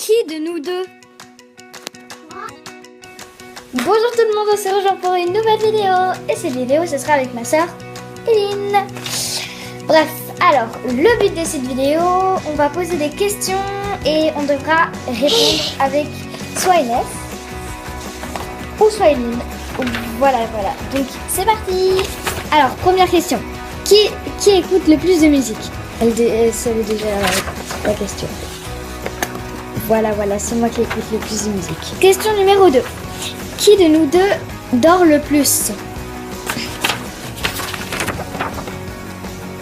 Qui de nous deux? Bonjour tout le monde, on se rejoint pour une nouvelle vidéo. Et cette vidéo, ce sera avec ma soeur, Eline. Bref, alors, le but de cette vidéo, on va poser des questions et on devra répondre avec soit Inès ou soit Eline. Voilà. Donc, c'est parti. Alors, première question. Qui écoute le plus de musique? Elle savait déjà la question. Voilà, c'est moi qui écoute le plus de musique. Question numéro 2. Qui de nous deux dort le plus?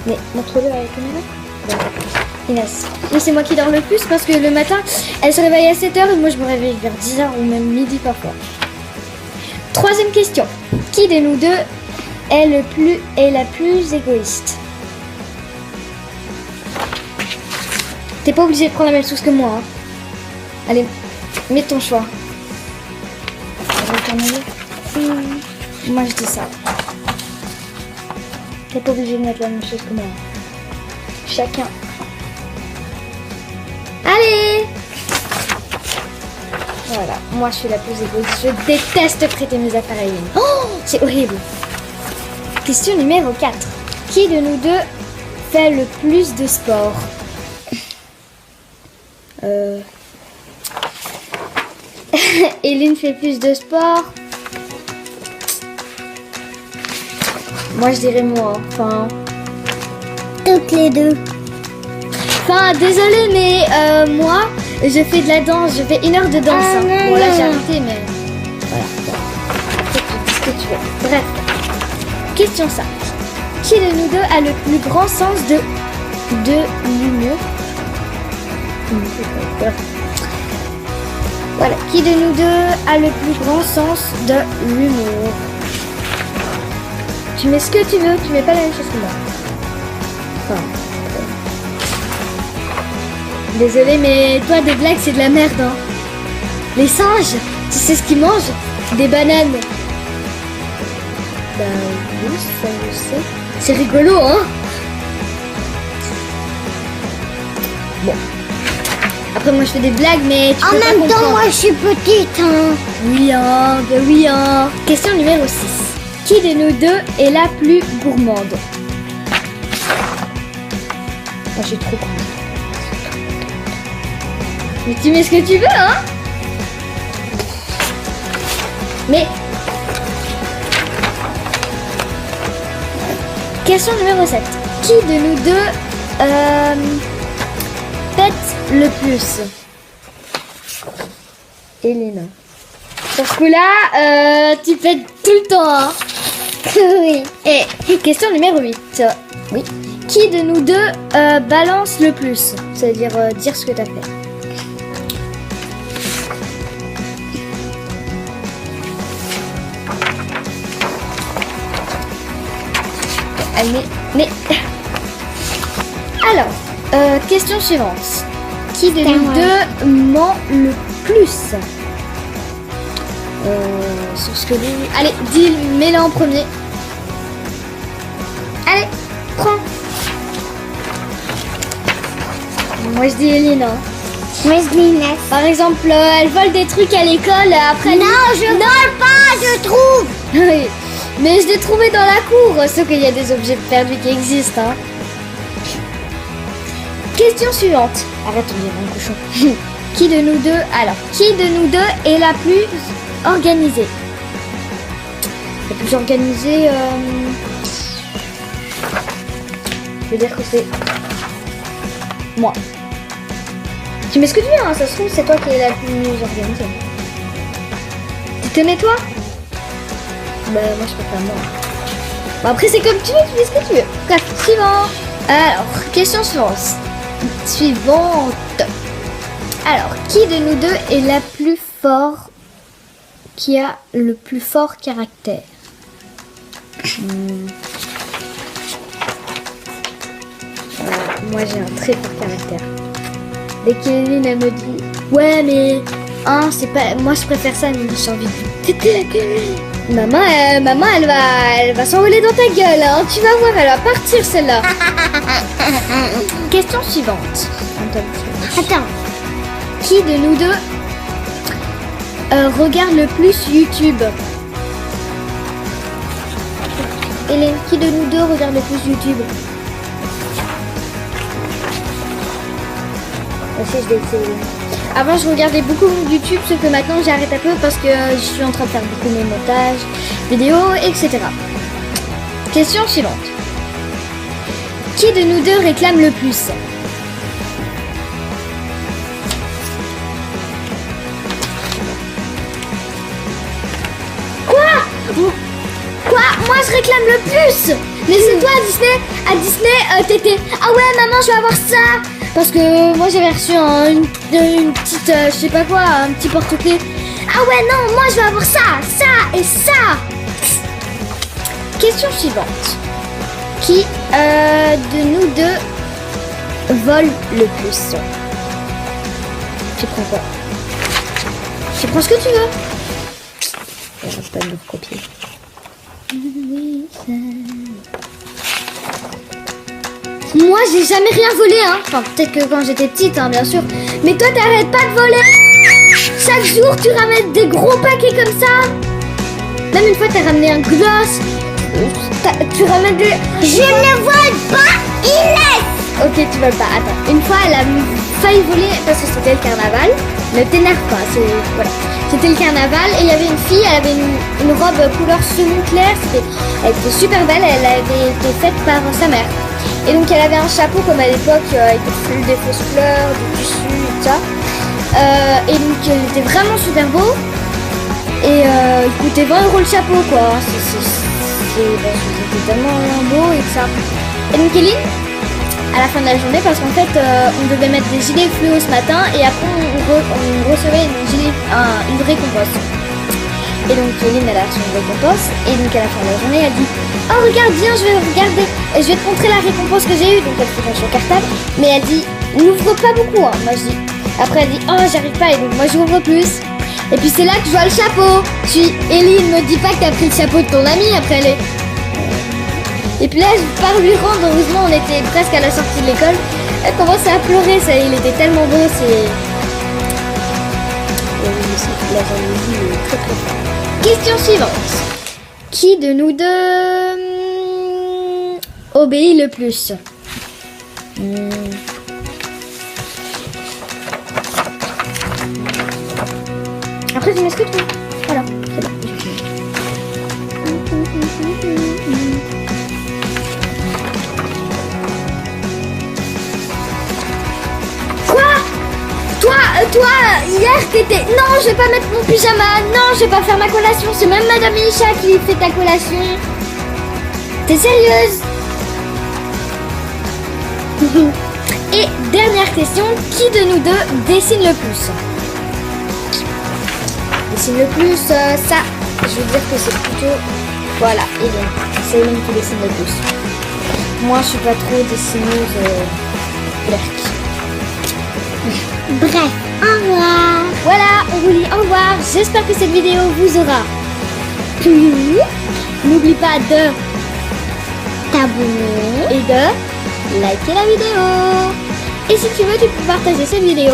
Mais montre-le avec Inès. Inès. Oui, c'est moi qui dors le plus parce que le matin, elle se réveille à 7h et moi je me réveille vers 10h ou même midi parfois. Troisième question. Qui de nous deux est la plus égoïste? T'es pas obligé de prendre la même chose que moi. Hein. Allez, mets ton choix. Moi je dis ça. T'es pas obligé de mettre la même chose que moi. Chacun. Allez! Voilà, moi je suis la plus égoïste. Je déteste prêter mes affaires à Eline. Oh, c'est horrible. Question numéro 4. Qui de nous deux fait le plus de sport? Eline fait plus de sport. Moi je dirais moi. Enfin, toutes les deux. Enfin, désolée, mais moi je fais de la danse. Je fais 1 heure de danse. Hein. Bon là j'ai arrêté, mais voilà. Après, tu dis ce que tu veux. Bref. Question 5. Qui de nous deux a le plus grand sens de l'humour? Voilà, qui de nous deux a le plus grand sens de l'humour? Tu mets ce que tu veux, tu mets pas la même chose que moi. Enfin, désolée, mais toi, des blagues, c'est de la merde, hein. Les singes, tu sais ce qu'ils mangent? Des bananes. Bah oui, ça je sais. C'est rigolo, hein. Bon. Après moi je fais des blagues mais tu peux pas comprendre. En même temps moi je suis petite hein. Oui hein. Question numéro 6. Qui de nous deux est la plus gourmande? Moi je suis trop gourmande. Mais tu mets ce que tu veux hein. Mais question numéro 7. Qui de nous deux pète le plus? Elena. Sur ce coup-là, tu pètes tout le temps, hein. Oui. Et question numéro 8. Oui. Qui de nous deux balance le plus? C'est-à-dire dire ce que t'as fait. Mais... Alors... question suivante. Qui de nous deux ment le plus? Sur ce que lui... Allez, dis, mets-le en premier. Allez, prends. Moi je dis Eline. Hein. Moi je dis Inès. Par exemple, elle vole des trucs à l'école, après... Non, je vole pas, je trouve. Oui, mais je l'ai trouvé dans la cour, sauf qu'il y a des objets perdus qui existent. Hein. Question suivante. Arrête de dire mon cochon. Qui de nous deux est la plus organisée? La plus organisée, je veux dire que c'est moi. Tu mets ce que tu veux, hein, ça se trouve c'est toi qui es la plus organisée. Tu te mets toi? Bah moi je préfère moi. Bon, après c'est comme tu veux, tu mets ce que tu veux. Bref, suivant. Alors, question suivante. Alors, qui de nous deux est la plus fort, qui a le plus fort caractère? Moi j'ai un très fort caractère. Dès qu'Eline elle me dit ouais mais hein c'est pas moi je préfère ça, mais j'ai envie de péter la gueule. Maman elle va s'envoler dans ta gueule hein. Tu vas voir, elle va partir celle-là. Question suivante. Attends. Qui de nous deux regarde le plus YouTube? Hélène, qui de nous deux regarde le plus YouTube? Aussi, je vais essayer. Avant, je regardais beaucoup YouTube, sauf que maintenant, j'arrête un peu parce que je suis en train de faire beaucoup mes montages, vidéos, etc. Question suivante. Qui de nous deux réclame le plus? Quoi? Moi je réclame le plus. Mais c'est toi à Disney, t'étais ah ouais maman je vais avoir ça. Parce que moi j'avais reçu une petite, je sais pas quoi, un petit porte-clés. Ah ouais non, moi je vais avoir ça, ça et ça. Question suivante. Qui de nous deux vole le plus? Tu prends quoi? Tu prends ce que tu veux. J'arrête pas de me copier. Moi j'ai jamais rien volé hein. Enfin peut-être que quand j'étais petite hein, bien sûr. Mais toi t'arrêtes pas de voler. Chaque jour tu ramènes des gros paquets comme ça. Même une fois t'as ramené un gloss. Tu ramènes des... Je ne vole pas, Inès. Ok tu voles pas, attends. Une fois elle a failli voler parce que c'était le carnaval. Ne t'énerve pas, voilà. C'était le carnaval et il y avait une fille, elle avait une robe couleur semi-claire. Elle était super belle, elle avait été faite par sa mère. Et donc elle avait un chapeau comme à l'époque avec des fausses fleurs, du tissu et tout ça. Et donc il était vraiment super beau. Et il coûtait 20 € le chapeau quoi. C'était tellement beau et tout ça. Et donc Eline, à la fin de la journée, parce qu'en fait on devait mettre des gilets fluo ce matin et après on recevait une récompense. Et donc Eline elle a reçu une récompense et donc à la fin de la journée elle dit oh regarde viens je vais regarder, je vais te montrer la récompense que j'ai eue. Donc elle fait dans son cartable mais elle dit n'ouvre pas beaucoup hein. Moi je dis, après elle dit oh j'arrive pas et donc moi j'ouvre plus. Et puis c'est là que je vois le chapeau. Je suis Eline me dis pas que t'as pris le chapeau de ton ami. Après elle est... Et puis là je pars lui rendre, heureusement on était presque à la sortie de l'école. Elle commence à pleurer, ça, il était tellement beau, c'est... La jalousie est très très forte. Question suivante. Qui de nous deux obéit le plus? Après tu mets ce que tu veux. Voilà, c'est bon. Toi, hier t'étais... Non, je vais pas mettre mon pyjama. Non, je vais pas faire ma collation. C'est même Madame Isha qui fait ta collation. T'es sérieuse? Et dernière question. Qui de nous deux dessine le plus? Dessine le plus, ça, je veux dire que c'est plutôt... Voilà, Hélène. C'est Hélène qui dessine le plus. Moi, je suis pas trop dessineuse. Bref, au revoir. Voilà, on vous dit au revoir. J'espère que cette vidéo vous aura plu. N'oublie pas de T'abonner et de liker la vidéo. Et si tu veux, tu peux partager cette vidéo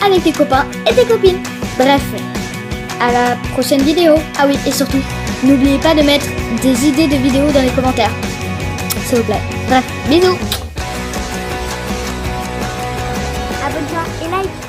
avec tes copains et tes copines. Bref, à la prochaine vidéo. Ah oui, et surtout, n'oubliez pas de mettre des idées de vidéos dans les commentaires. S'il vous plaît. Bref, bisous. abonne-toi et like.